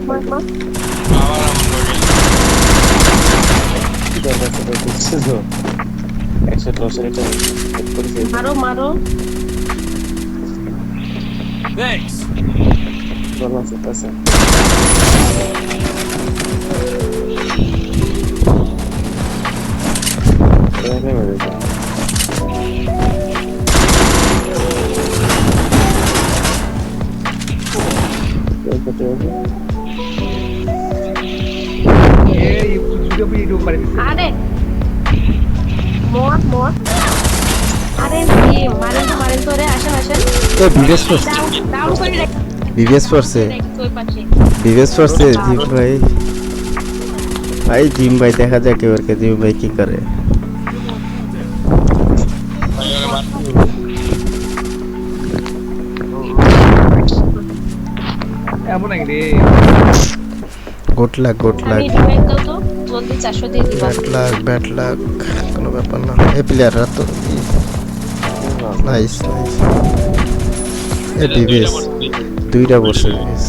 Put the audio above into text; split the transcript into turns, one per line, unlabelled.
মার মার
আবার এমন করে
কি দরকার ছিল বুঝছো তো 110 এটা হেড করেছে
মারো মারো
থ্যাঙ্কস
ভালো আছে আছে এখানে মেরে দাও
এই ভিডিও ভিডিও করে দিছে
আরে মর মর আরে মারেন তো রে আসেন আসেন
এ বিবেস ফোর্স
ডাউন করে রাখ
বিবেস ফোর্সে
ওই পাশে
বিবেস ফোর্সে জিম ভাই ভাই জিম ভাই দেখা যাক এবারকে জিম ভাই কি করে
এমন নাকি রে
গুড লাক
আমি রিভাইভ দাও তো জলদি 400 দিয়ে দিবা
ব্যাড লাক কোনো ব্যাপার না এই প্লেয়াররা তো নাইস এ বিবেস দুইটা বসে বিবেস